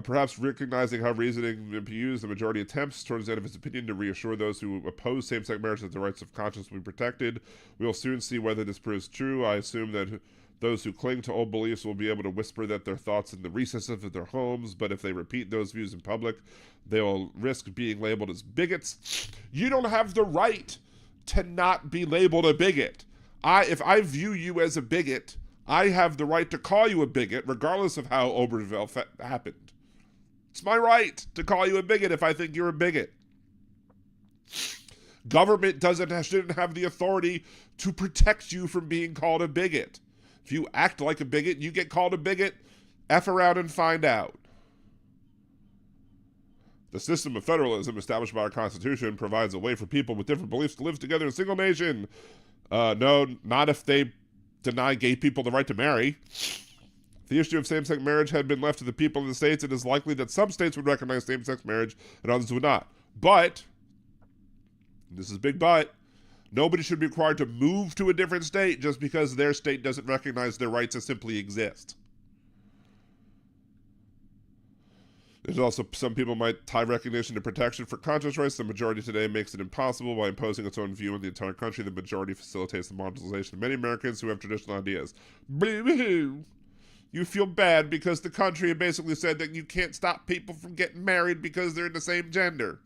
Perhaps recognizing how reasoning may be used, the majority attempts towards the end of its opinion to reassure those who oppose same-sex marriage that the rights of conscience will be protected. We will soon see whether this proves true. I assume that those who cling to old beliefs will be able to whisper that their thoughts in the recesses of their homes, but if they repeat those views in public, they will risk being labeled as bigots. You don't have the right to not be labeled a bigot. If I view you as a bigot, I have the right to call you a bigot, regardless of how Obergefell happened. It's my right to call you a bigot if I think you're a bigot. Government shouldn't have the authority to protect you from being called a bigot. If you act like a bigot, you get called a bigot, F around and find out. The system of federalism established by our Constitution provides a way for people with different beliefs to live together in a single nation. No, not if they deny gay people the right to marry. If the issue of same-sex marriage had been left to the people of the states, it is likely that some states would recognize same-sex marriage and others would not. But, this is a big but, nobody should be required to move to a different state just because their state doesn't recognize their rights to simply exist. There's also some people might tie recognition to protection for conscience rights. The majority today makes it impossible by imposing its own view on the entire country. The majority facilitates the marginalization of many Americans who have traditional ideas. Boo-hoo. You feel bad because the country basically said that you can't stop people from getting married because they're in the same gender.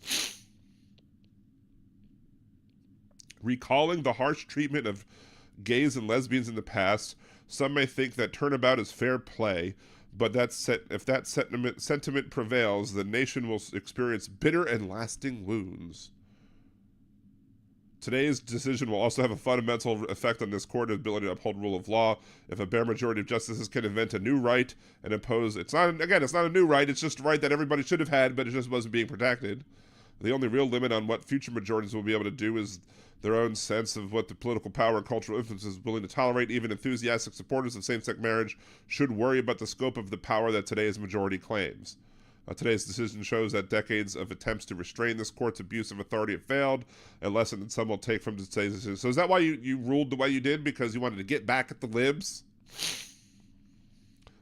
Recalling the harsh treatment of gays and lesbians in the past, some may think that turnabout is fair play, but if that sentiment prevails, the nation will experience bitter and lasting wounds. Today's decision will also have a fundamental effect on this court's ability to uphold rule of law. If a bare majority of justices can invent a new right and impose, it's not a new right, it's just a right that everybody should have had, but it just wasn't being protected. The only real limit on what future majorities will be able to do is their own sense of what the political power and cultural influence is willing to tolerate. Even enthusiastic supporters of same-sex marriage should worry about the scope of the power that today's majority claims. Today's decision shows that decades of attempts to restrain this court's abuse of authority have failed, a lesson that some will take from today's decision. So is that why you ruled the way you did? Because you wanted to get back at the libs?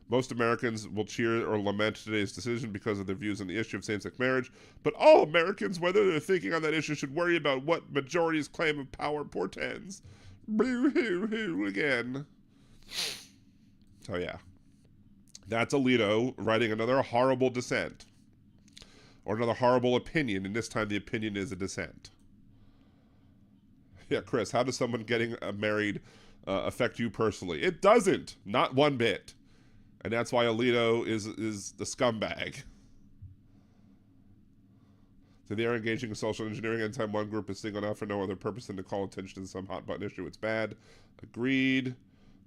Most Americans will cheer or lament today's decision because of their views on the issue of same-sex marriage, but all Americans, whether they're thinking on that issue, should worry about what majority's claim of power portends. Boo-hoo-hoo again. So yeah. That's Alito writing another horrible dissent. Or another horrible opinion, and this time the opinion is a dissent. Yeah, Chris, how does someone getting married affect you personally? It doesn't. Not one bit. And that's why Alito is the scumbag. So they are engaging in social engineering. Anytime one group is singled out for no other purpose than to call attention to some hot button issue, it's bad. Agreed.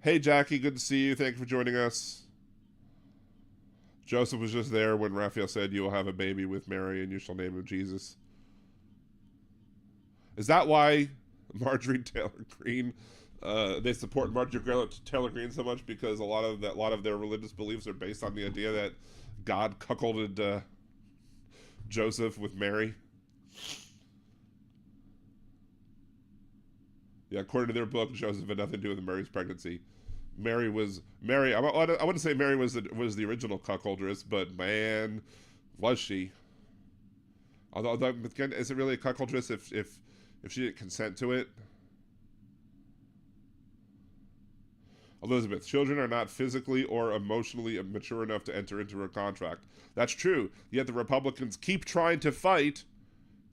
Hey, Jackie, good to see you. Thank you for joining us. Joseph was just there when Raphael said, you will have a baby with Mary and you shall name him Jesus. Is that why Marjorie Taylor Greene, they support Marjorie Taylor Greene so much? Because a lot of their religious beliefs are based on the idea that God cuckolded Joseph with Mary. Yeah, according to their book, Joseph had nothing to do with Mary's pregnancy. Mary. I wouldn't say Mary was the original cuckoldress, but man, was she? Although, is it really a cuckoldress if she didn't consent to it? Elizabeth, children are not physically or emotionally mature enough to enter into a contract. That's true. Yet the Republicans keep trying to fight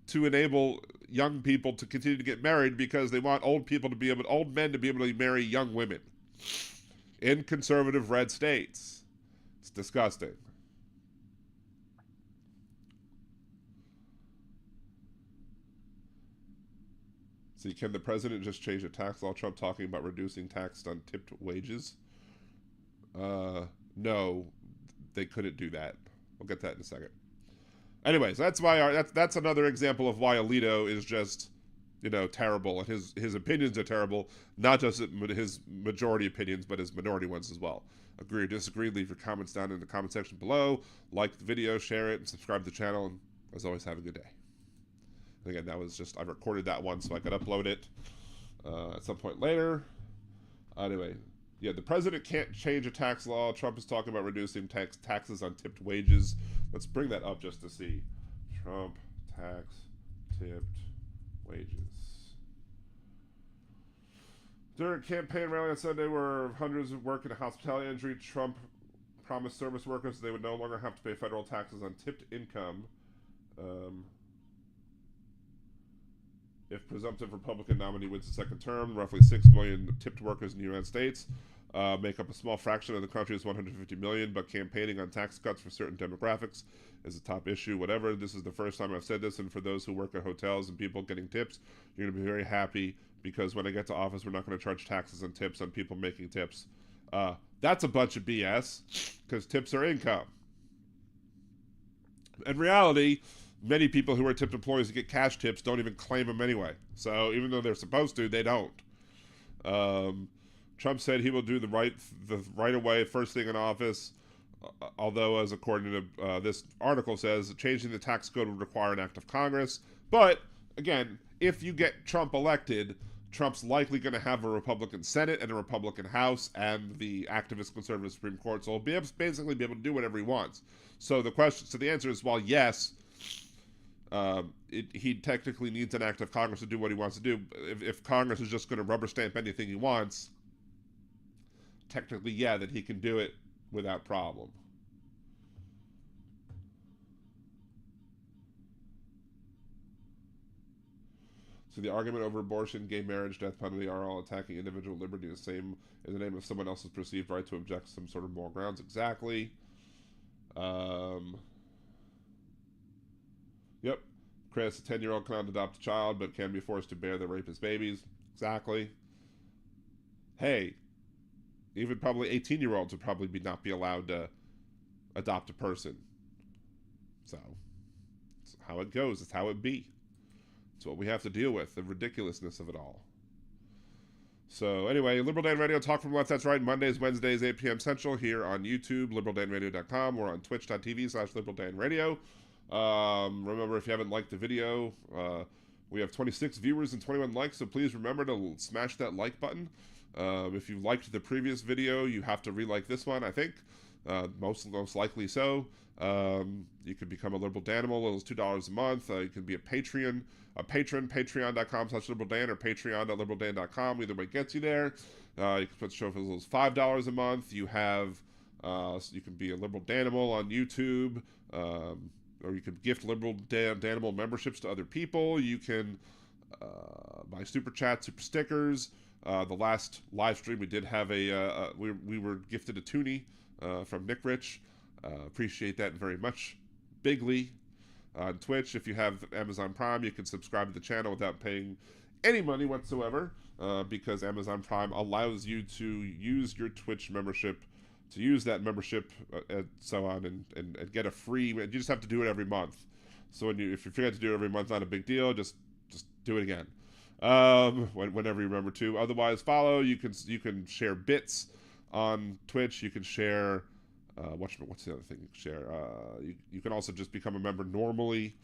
to enable young people to continue to get married because they want old men to be able to marry young women in conservative red states. It's disgusting. See, can the president just change the tax law? Trump talking about reducing tax on tipped wages. No, they couldn't do that. We'll get that in a second. Anyways, that's another example of why Alito is just terrible, and his opinions are terrible. Not just his majority opinions, but his minority ones as well. Agree or disagree? Leave your comments down in the comment section below. Like the video, share it, and subscribe to the channel. And as always, have a good day. And again, that was just I recorded that one so I could upload it at some point later. Anyway, yeah, the president can't change a tax law. Trump is talking about reducing taxes on tipped wages. Let's bring that up just to see. Trump tax tipped wages. During a campaign rally on Sunday where hundreds of work in a hospitality industry, Trump promised service workers they would no longer have to pay federal taxes on tipped income if presumptive Republican nominee wins the second term. Roughly 6 million tipped workers in the United States make up a small fraction of the country's 150 million, but campaigning on tax cuts for certain demographics is a top issue. Whatever, this is the first time I've said this, and for those who work at hotels and people getting tips, you're going to be very happy, because when I get to office, we're not going to charge taxes and tips on people making tips. That's a bunch of BS, because tips are income. In reality, many people who are tipped employees that get cash tips don't even claim them anyway. So even though they're supposed to, they don't. Trump said he will do the right away first thing in office, although, as according to this article says, changing the tax code would require an act of Congress. But again, if you get Trump elected, Trump's likely going to have a Republican Senate and a Republican House and the activist conservative Supreme Court, so he'll basically be able to do whatever he wants. So the answer is, well, yes, he technically needs an act of Congress to do what he wants to do. If Congress is just going to rubber stamp anything he wants, technically, yeah, that he can do it without problem. So the argument over abortion, gay marriage, death penalty are all attacking individual liberty the same in the name of someone else's perceived right to object to some sort of moral grounds. Exactly. Yep. Chris, a 10-year-old cannot adopt a child, but can be forced to bear the rapist babies. Exactly. Hey, even probably 18-year-olds would probably not be allowed to adopt a person. So, it's how it goes. It's how it be. It's what we have to deal with, the ridiculousness of it all. So anyway, Liberal Dan Radio, talk from left, that's right, Mondays, Wednesdays, 8 p.m. Central, here on YouTube, liberaldanradio.com, or on twitch.tv/liberaldanradio. Remember, if you haven't liked the video, we have 26 viewers and 21 likes, so please remember to smash that like button. If you liked the previous video, you have to re-like this one, I think. Most likely so. You could become a Liberal Danimal, it's $2 a month. You can be a patron, patreon.com/liberaldan, or patreon.liberaldan.com. Either way gets you there. You can put the show for as little as $5 a month. You have, you can be a Liberal Danimal on YouTube, or you can gift Liberal Danimal memberships to other people. You can buy super chats, super stickers. The last live stream we did have we were gifted a toonie from Nick Rich. Appreciate that very much. Bigly. On Twitch, if you have Amazon Prime, you can subscribe to the channel without paying any money whatsoever, because Amazon Prime allows you to use your Twitch membership, to use that membership and so on, and get a free. You just have to do it every month. So if you forget to do it every month, not a big deal. Just do it again whenever you remember to. Otherwise, follow. You can share bits on Twitch. You can share. What's the other thing you can share? You can also just become a member normally.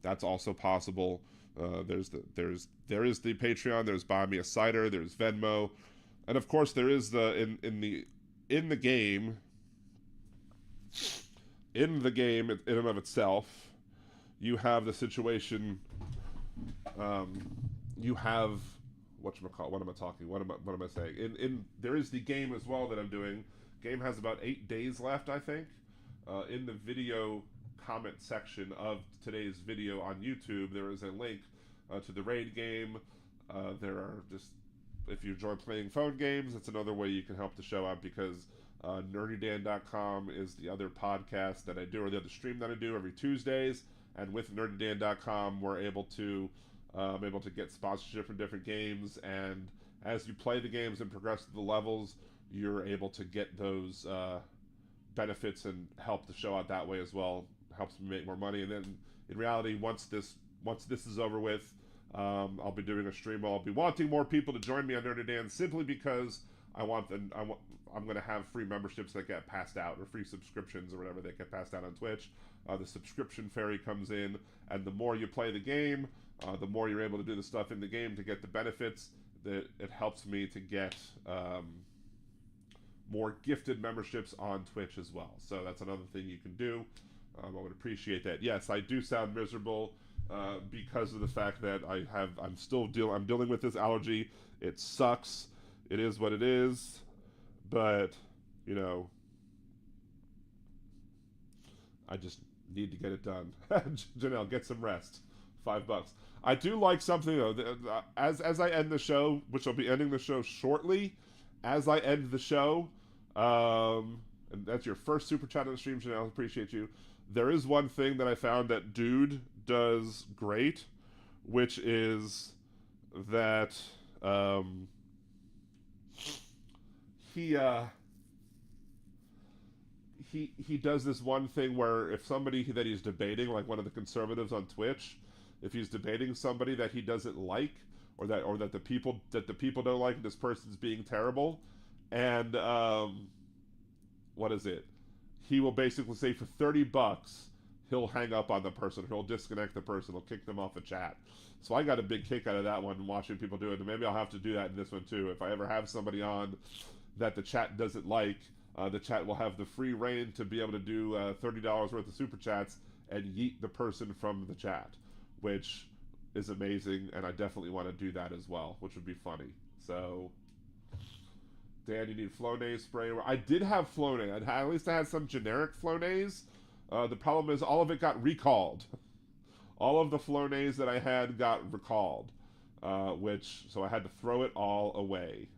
That's also possible. There is the Patreon. There's Buy Me a Cider. There's Venmo, and of course there is in the game in and of itself. You have the situation. You have whatchamacallit. What am I talking? What am I saying? There is the game as well that I'm doing. Game has about 8 days left, I think. In the video comment section of today's video on YouTube, there is a link to the raid game. There are if you enjoy playing phone games, that's another way you can help the show out, because nerdydan.com is the other podcast that I do, or the other stream that I do every Tuesdays. And with nerdydan.com, we're able to get sponsorship from different games, and as you play the games and progress to the levels, you're able to get those benefits and help the show out that way as well. Helps me make more money. And then in reality, once this is over with, I'll be doing a stream. I'll be wanting more people to join me on Nerdy Dan simply because I'm going to have free memberships that get passed out, or free subscriptions or whatever that get passed out on Twitch. The subscription fairy comes in, and the more you play the game, the more you're able to do the stuff in the game to get the benefits. That it helps me to get more gifted memberships on Twitch as well. So that's another thing you can do. I would appreciate that. Yes, I do sound miserable because of the fact that I'm dealing with this allergy. It sucks. It is what it is. But, you know, I just need to get it done. Janelle, get some rest. $5. I do like something though. As I end the show, which I'll be ending the show shortly, as I end the show, and that's your first super chat on the stream, Janelle. Appreciate you. There is one thing that I found that Dude does great, which is that he does this one thing where if somebody that he's debating, like one of the conservatives on Twitch, if he's debating somebody that he doesn't like, or that the people don't like, this person's being terrible, and what is it? He will basically say for $30 he'll hang up on the person, he'll disconnect the person, he'll kick them off a chat. So I got a big kick out of that one, watching people do it, and maybe I'll have to do that in this one too. If I ever have somebody on that the chat doesn't like, the chat will have the free reign to be able to do $30 worth of super chats and yeet the person from the chat, which is amazing, and I definitely want to do that as well, which would be funny. So, Dan, you need Flonase spray. I did have Flonase. At least I had some generic Flonase. The problem is all of it got recalled. All of the Flonase that I had got recalled, so I had to throw it all away.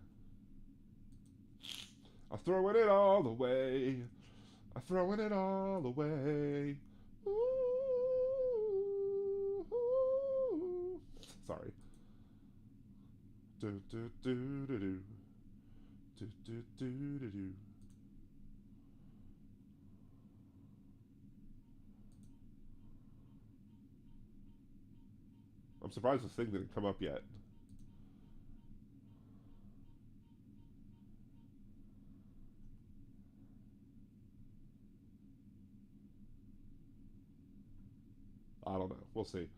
I'm throwing it all away. I'm throwing it all away. Ooh. Sorry. Do do do do do. Do do do do do. I'm surprised this thing didn't come up yet. I don't know. We'll see.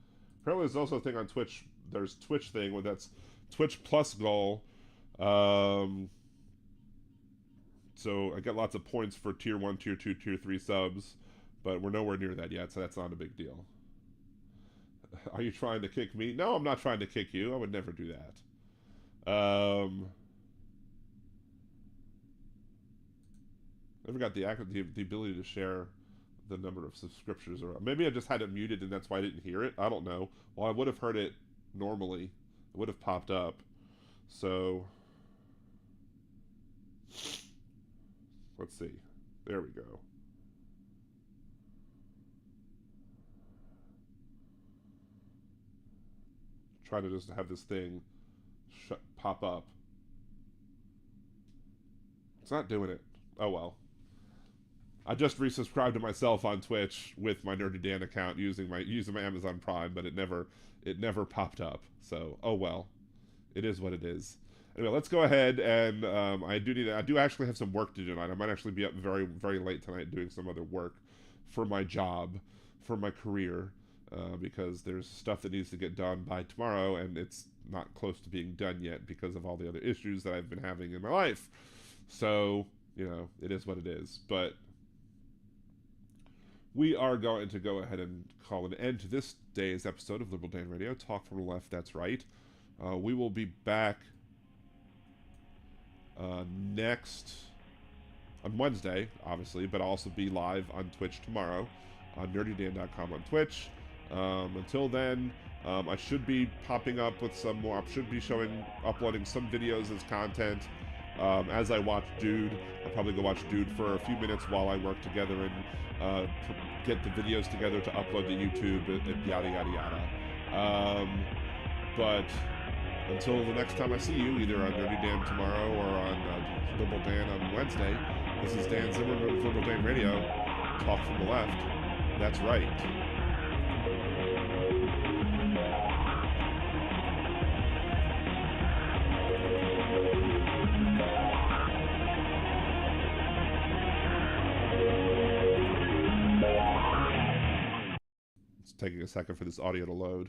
Apparently there's also a thing on Twitch. There's Twitch thing where that's Twitch Plus goal. So I get lots of points for tier 1, tier 2, tier 3 subs, but we're nowhere near that yet, so that's not a big deal. Are you trying to kick me? No, I'm not trying to kick you. I would never do that. Never got the ability to share the number of subscriptions, or maybe I just had it muted and that's why I didn't hear it. I don't know. Well, I would have heard it normally. It would have popped up. So let's see. There we go. Try to just have this thing pop up. It's not doing it. Oh well. I just resubscribed to myself on Twitch with my Nerdy Dan account using my Amazon Prime, but it never popped up. So oh well, it is what it is. Anyway, let's go ahead and I do actually have some work to do tonight. I might actually be up very, very late tonight doing some other work for my job, for my career, because there's stuff that needs to get done by tomorrow, and it's not close to being done yet because of all the other issues that I've been having in my life. So, you know, it is what it is. But we are going to go ahead and call an end to this day's episode of Liberal Dan Radio. Talk from the left, that's right. We will be back next on Wednesday, obviously, but I'll also be live on Twitch tomorrow on nerdydan.com on Twitch. Until then, I should be popping up with some more. I should be uploading some videos as content. As I watch Dude, I'll probably go watch Dude for a few minutes while I work together and get the videos together to upload to YouTube and yada yada yada. But until the next time I see you, either on Nerdy Dan tomorrow or on Liberal Dan on Wednesday, this is Dan Zimmerman with Liberal Dan Radio. Talk from the left. That's right. taking a second for this audio to load.